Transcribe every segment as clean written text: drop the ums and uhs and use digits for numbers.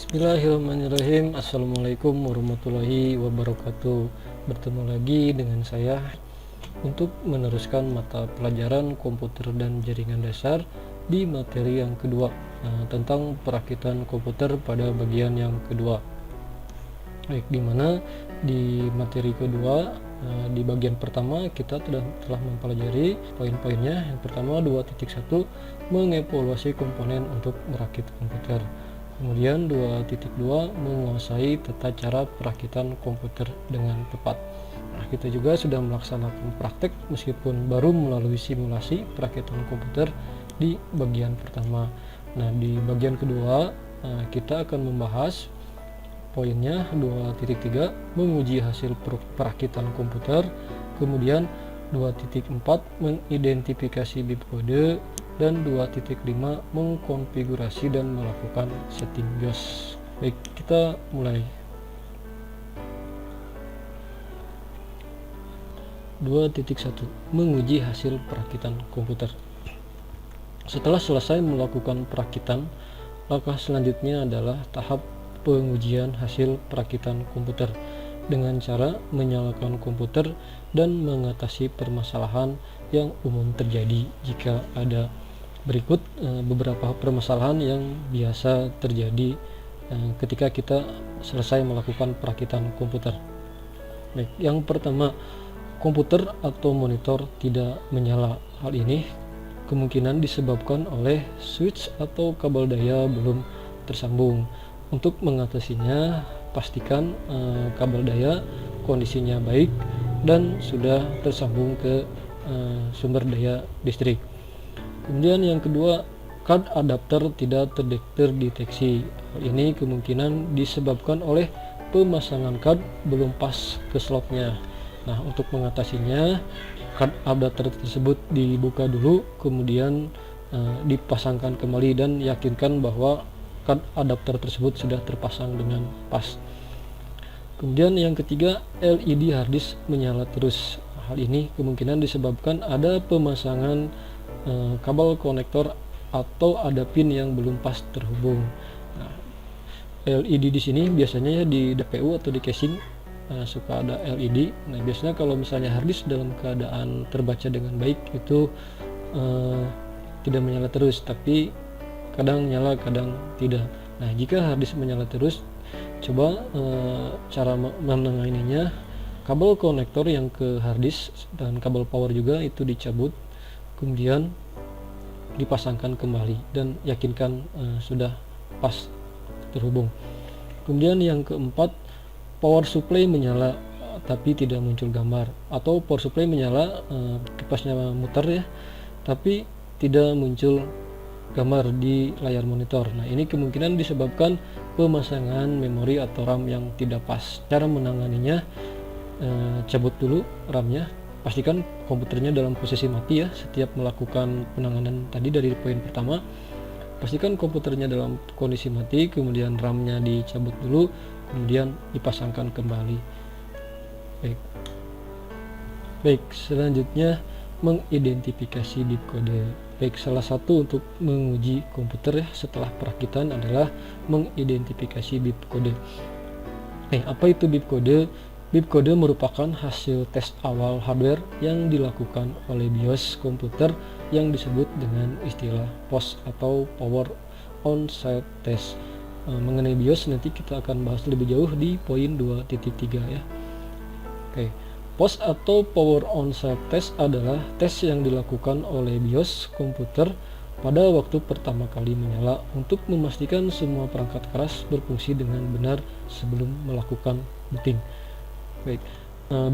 Bismillahirrahmanirrahim. Assalamualaikum warahmatullahi wabarakatuh. Bertemu lagi dengan saya untuk meneruskan mata pelajaran komputer dan jaringan dasar di materi yang kedua, tentang perakitan komputer pada bagian yang kedua. Baik, dimana di materi kedua, di bagian pertama kita telah mempelajari poin-poinnya. Yang pertama 2.1, mengevaluasi komponen untuk merakit komputer. Kemudian 2.2, menguasai tata cara perakitan komputer dengan tepat. Nah, kita juga sudah melaksanakan praktek meskipun baru melalui simulasi perakitan komputer di bagian pertama. Nah, di bagian kedua kita akan membahas poinnya 2.3, menguji hasil perakitan komputer. Kemudian 2.4, mengidentifikasi bit kode, dan 2.5, mengkonfigurasi dan melakukan setting BIOS. Baik, kita mulai. 2.1, menguji hasil perakitan komputer. Setelah selesai melakukan perakitan, langkah selanjutnya adalah tahap pengujian hasil perakitan komputer dengan cara menyalakan komputer dan mengatasi permasalahan yang umum terjadi. Jika ada berikut beberapa permasalahan yang biasa terjadi ketika kita selesai melakukan perakitan komputer. Baik, yang pertama, komputer atau monitor tidak menyala. Hal ini kemungkinan disebabkan oleh switch atau kabel daya belum tersambung. Untuk mengatasinya, pastikan kabel daya kondisinya baik dan sudah tersambung ke sumber daya listrik. Kemudian yang kedua, card adapter tidak terdeteksi. Hal ini kemungkinan disebabkan oleh pemasangan card belum pas ke slotnya. Nah, untuk mengatasinya, card adapter tersebut dibuka dulu, kemudian dipasangkan kembali dan yakinkan bahwa card adapter tersebut sudah terpasang dengan pas. Kemudian yang ketiga, LED harddisk menyala terus. Hal ini kemungkinan disebabkan ada pemasangan kabel konektor atau ada pin yang belum pas terhubung. Nah, LED di sini biasanya di DPU atau di casing suka ada LED. Nah, biasanya kalau misalnya harddisk dalam keadaan terbaca dengan baik itu tidak menyala terus, tapi kadang nyala kadang tidak. Nah, jika harddisk menyala terus, coba cara menengahinya, kabel konektor yang ke harddisk dan kabel power juga itu dicabut, kemudian dipasangkan kembali dan yakinkan sudah pas terhubung. Kemudian yang keempat, power supply menyala tapi tidak muncul gambar, atau power supply menyala, kipasnya muter ya, tapi tidak muncul gambar di layar monitor. Nah, ini kemungkinan disebabkan pemasangan memori atau RAM yang tidak pas. Cara menanganinya, cabut dulu RAM-nya, pastikan komputernya dalam posisi mati ya. Setiap melakukan penanganan tadi dari poin pertama, pastikan komputernya dalam kondisi mati, kemudian RAM-nya dicabut dulu, kemudian dipasangkan kembali. Baik, selanjutnya mengidentifikasi bit kode. Baik, salah satu untuk menguji komputer ya setelah perakitan adalah mengidentifikasi bit kode. Apa itu bit kode? Bit kode merupakan hasil tes awal hardware yang dilakukan oleh BIOS komputer yang disebut dengan istilah POS atau Power On-Site Test. Mengenai BIOS nanti kita akan bahas lebih jauh di poin 2.3 ya. POS atau Power On-Site Test adalah tes yang dilakukan oleh BIOS komputer pada waktu pertama kali menyala untuk memastikan semua perangkat keras berfungsi dengan benar sebelum melakukan booting. Baik,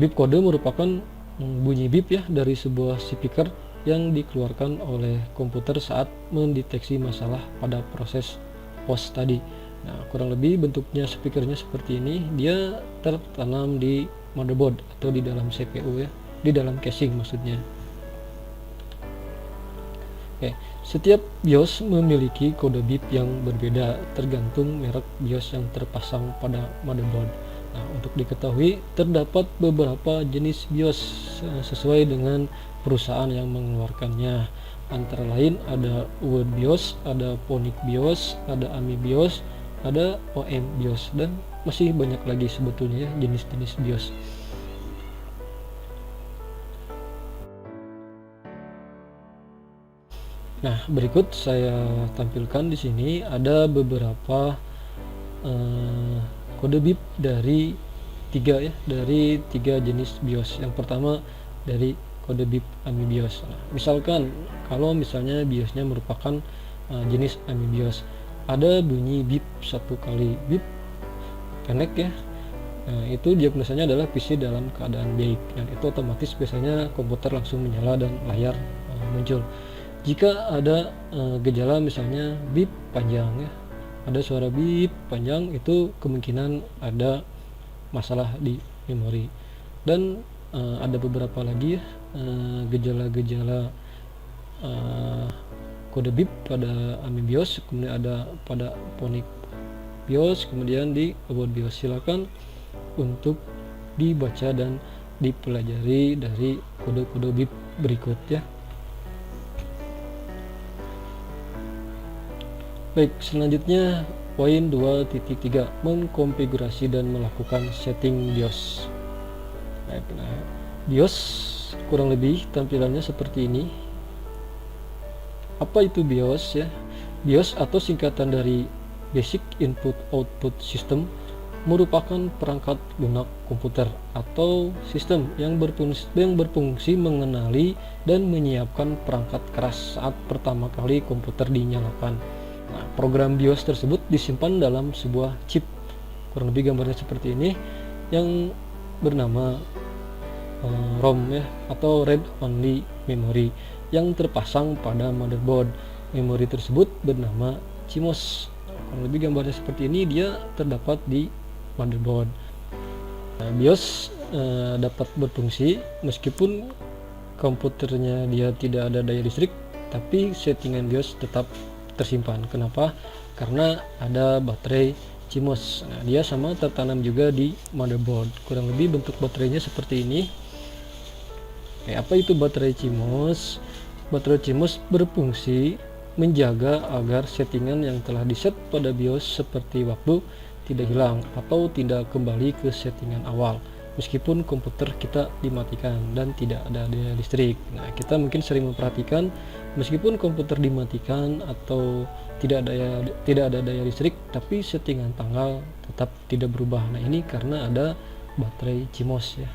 bip kode merupakan bunyi bip ya dari sebuah speaker yang dikeluarkan oleh komputer saat mendeteksi masalah pada proses POS tadi. Nah, kurang lebih bentuknya speakernya seperti ini. Dia tertanam di motherboard atau di dalam CPU ya, di dalam casing maksudnya. Setiap BIOS memiliki kode bip yang berbeda tergantung merek BIOS yang terpasang pada motherboard. Nah, untuk diketahui, terdapat beberapa jenis BIOS sesuai dengan perusahaan yang mengeluarkannya. Antara lain ada Word BIOS, ada Ponic BIOS, ada AMI BIOS, ada OM BIOS, dan masih banyak lagi sebetulnya jenis-jenis BIOS. Nah, berikut saya tampilkan di sini ada beberapa kode BIP dari tiga jenis BIOS. Yang pertama dari kode BIP AMI BIOS. Nah, misalkan kalau misalnya BIOSnya merupakan jenis AMI BIOS, ada bunyi BIP satu kali BIP connect ya. Nah, itu diagnosanya adalah PC dalam keadaan baik, dan itu otomatis biasanya komputer langsung menyala dan layar muncul. Jika ada gejala misalnya bip panjang ya, ada suara bip panjang, itu kemungkinan ada masalah di memori. Dan ada beberapa lagi ya gejala-gejala kode bip pada AMI BIOS, kemudian ada pada Phonik BIOS, kemudian di about BIOS. Silakan untuk dibaca dan dipelajari dari kode-kode bip berikut ya. Baik, selanjutnya poin 2.3, mengkonfigurasi dan melakukan setting BIOS. Baik, nah, BIOS kurang lebih tampilannya seperti ini. Apa itu BIOS ya? BIOS atau singkatan dari Basic Input Output System merupakan perangkat lunak komputer atau sistem yang berfungsi mengenali dan menyiapkan perangkat keras saat pertama kali komputer dinyalakan. Nah, program BIOS tersebut disimpan dalam sebuah chip, kurang lebih gambarnya seperti ini, yang bernama ROM ya, atau Read Only Memory, yang terpasang pada motherboard. Memori tersebut bernama CMOS. Kurang lebih gambarnya seperti ini, dia terdapat di motherboard. Nah, BIOS dapat berfungsi meskipun komputernya dia tidak ada daya listrik, tapi settingan BIOS tetap tersimpan. Kenapa? Karena ada baterai CMOS. Nah, dia sama tertanam juga di motherboard. Kurang lebih bentuk baterainya seperti ini. Apa itu baterai CMOS? Baterai CMOS berfungsi menjaga agar settingan yang telah diset pada BIOS seperti waktu tidak hilang atau tidak kembali ke settingan awal meskipun komputer kita dimatikan dan tidak ada daya listrik. Nah, kita mungkin sering memperhatikan meskipun komputer dimatikan atau tidak ada daya listrik, tapi settingan tanggal tetap tidak berubah. Nah, ini karena ada baterai CMOS ya.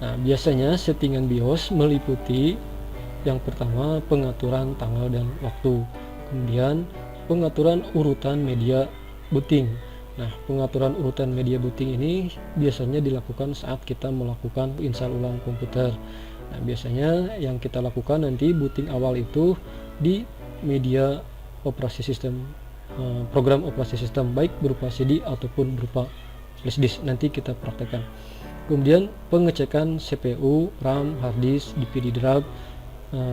Nah, biasanya settingan BIOS meliputi yang pertama pengaturan tanggal dan waktu, kemudian pengaturan urutan media booting. Nah, pengaturan urutan media booting ini biasanya dilakukan saat kita melakukan install ulang komputer. Nah, biasanya yang kita lakukan nanti booting awal itu di media operasi sistem, program operasi sistem, baik berupa CD ataupun berupa flash disk. Nanti kita praktekkan. Kemudian pengecekan CPU, RAM, hard disk, DVD drive,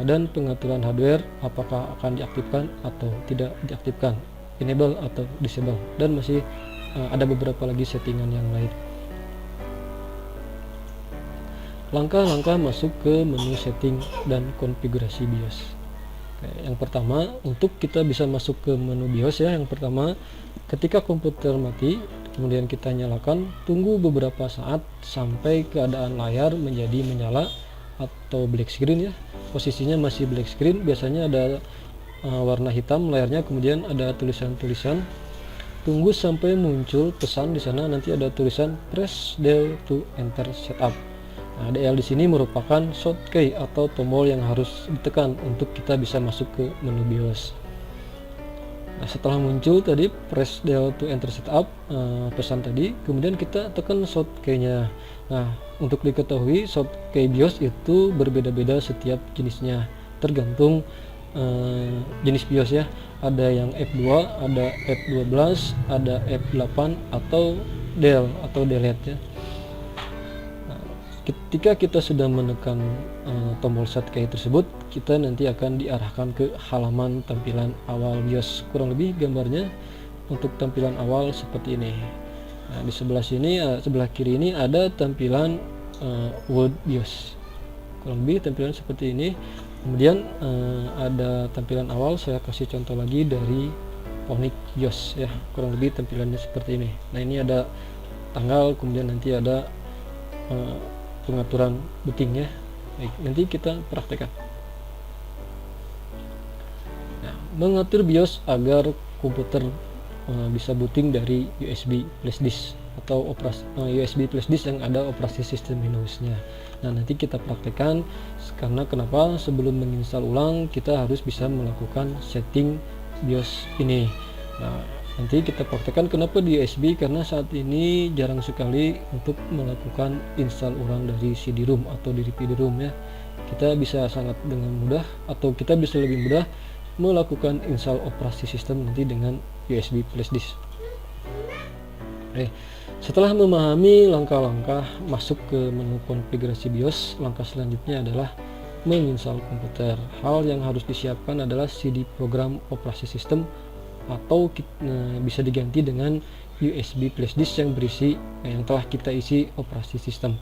dan pengaturan hardware apakah akan diaktifkan atau tidak diaktifkan, enable atau disable, dan masih ada beberapa lagi settingan yang lain. Langkah-langkah masuk ke menu setting dan konfigurasi BIOS. Oke, yang pertama, untuk kita bisa masuk ke menu BIOS ya, yang pertama ketika komputer mati kemudian kita nyalakan, tunggu beberapa saat sampai keadaan layar menjadi menyala atau black screen ya. Posisinya masih black screen, biasanya ada warna hitam layarnya, kemudian ada tulisan-tulisan. Tunggu sampai muncul pesan di sana, nanti ada tulisan press del to enter setup. Nah, DL di sini merupakan shortcut atau tombol yang harus ditekan untuk kita bisa masuk ke menu BIOS. Nah, setelah muncul tadi press del to enter setup, pesan tadi, kemudian kita tekan shortcut-nya. Nah, untuk diketahui shortcut BIOS itu berbeda-beda setiap jenisnya, tergantung jenis BIOS ya. Ada yang F2, ada F12, ada F8 atau del atau delete ya. Nah, ketika kita sudah menekan tombol shortcut tersebut, kita nanti akan diarahkan ke halaman tampilan awal BIOS. Kurang lebih gambarnya untuk tampilan awal seperti ini. Nah, di sebelah sini, sebelah kiri ini ada tampilan Word BIOS. Kurang lebih tampilan seperti ini. Kemudian ada tampilan awal, saya kasih contoh lagi dari Ponic BIOS ya, kurang lebih tampilannya seperti ini. Nah, ini ada tanggal, kemudian nanti ada pengaturan booting ya. Baik, nanti kita praktekkan. Nah, mengatur BIOS agar komputer bisa booting dari USB flash disk atau USB flash disk yang ada operasi sistem Windows-nya. Nah, nanti kita praktekkan, karena kenapa sebelum menginstal ulang kita harus bisa melakukan setting BIOS ini. Nah, nanti kita praktekkan kenapa di USB, karena saat ini jarang sekali untuk melakukan install ulang dari CD-ROM atau dari PD-ROM ya. Kita bisa sangat dengan mudah, atau kita bisa lebih mudah melakukan install operasi sistem nanti dengan USB flash disk. Setelah memahami langkah-langkah masuk ke menu konfigurasi BIOS, langkah selanjutnya adalah menginstal komputer. Hal yang harus disiapkan adalah CD program operasi sistem, atau bisa diganti dengan USB flash disk yang berisi yang telah kita isi operasi sistem.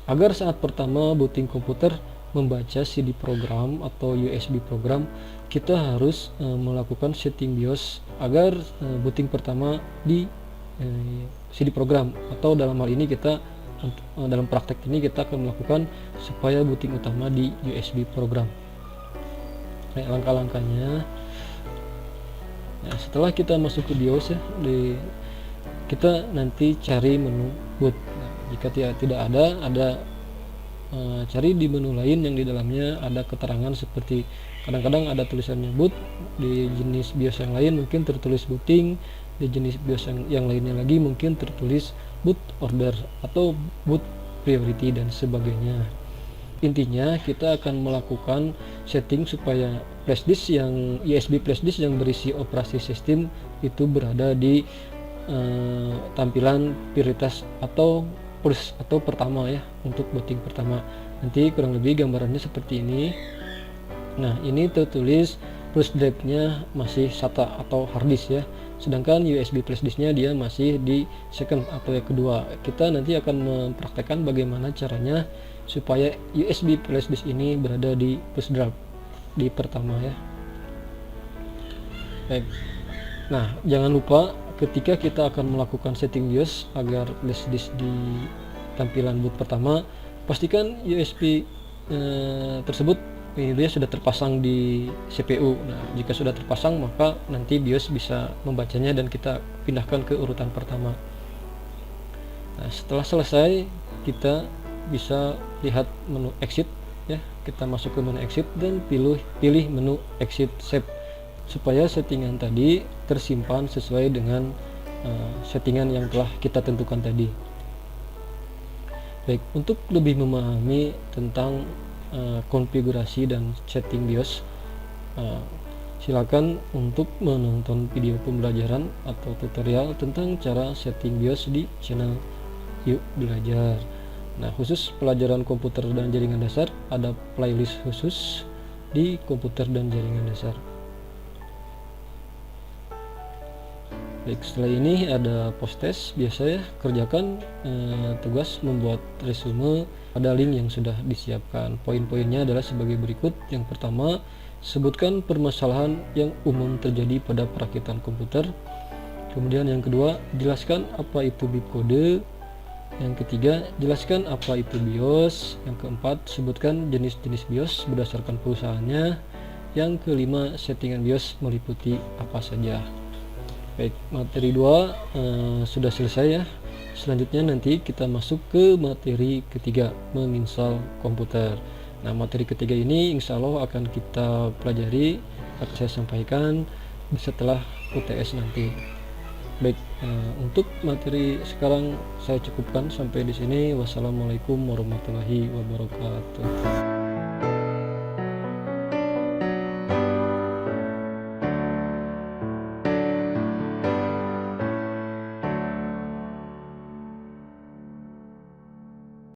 Agar saat pertama booting komputer membaca CD program atau USB program, kita harus melakukan setting BIOS agar booting pertama di CD program, atau dalam hal ini kita dalam praktek ini kita akan melakukan supaya booting utama di USB program. Nah, langkah-langkahnya. Nah, setelah kita masuk ke BIOS ya, kita nanti cari menu boot. Nah, jika tidak ada cari di menu lain yang di dalamnya ada keterangan seperti, kadang-kadang ada tulisannya boot, di jenis BIOS yang lain mungkin tertulis booting, di jenis BIOS yang lainnya lagi mungkin tertulis boot order atau boot priority dan sebagainya. Intinya kita akan melakukan setting supaya flash disk yang USB flash disk yang berisi operasi sistem itu berada di tampilan prioritas atau first atau pertama ya, untuk booting pertama. Nanti kurang lebih gambarannya seperti ini. Nah, ini tertulis flash drive-nya masih SATA atau hard disk ya, sedangkan USB flash disk-nya dia masih di second atau yang kedua. Kita nanti akan mempraktekkan bagaimana caranya supaya USB flash disk ini berada di flash drive di pertama ya. Baik. Nah, jangan lupa ketika kita akan melakukan setting BIOS agar flash disk di tampilan boot pertama, pastikan USB tersebut dia sudah terpasang di CPU. Nah, jika sudah terpasang maka nanti BIOS bisa membacanya dan kita pindahkan ke urutan pertama. Nah, setelah selesai kita bisa lihat menu exit ya, kita masuk ke menu exit dan pilih menu exit save supaya settingan tadi tersimpan sesuai dengan settingan yang telah kita tentukan tadi. Baik, untuk lebih memahami tentang konfigurasi dan setting BIOS, silakan untuk menonton video pembelajaran atau tutorial tentang cara setting BIOS di channel Yuk Belajar. Nah, khusus pelajaran komputer dan jaringan dasar ada playlist khusus di komputer dan jaringan dasar. Baik, setelah ini ada post test biasa ya, kerjakan tugas membuat resume. Ada link yang sudah disiapkan. Poin-poinnya adalah sebagai berikut. Yang pertama, sebutkan permasalahan yang umum terjadi pada perakitan komputer. Kemudian yang kedua, jelaskan apa itu bit kode. Yang ketiga, jelaskan apa itu BIOS. Yang keempat, sebutkan jenis-jenis BIOS berdasarkan perusahaannya. Yang kelima, settingan BIOS meliputi apa saja. Baik, materi 2 sudah selesai ya. Selanjutnya nanti kita masuk ke materi ketiga, menginstal komputer. Nah, materi ketiga ini insya Allah akan kita pelajari, akan saya sampaikan setelah UTS nanti. Baik, untuk materi sekarang saya cukupkan sampai di sini. Wassalamualaikum warahmatullahi wabarakatuh.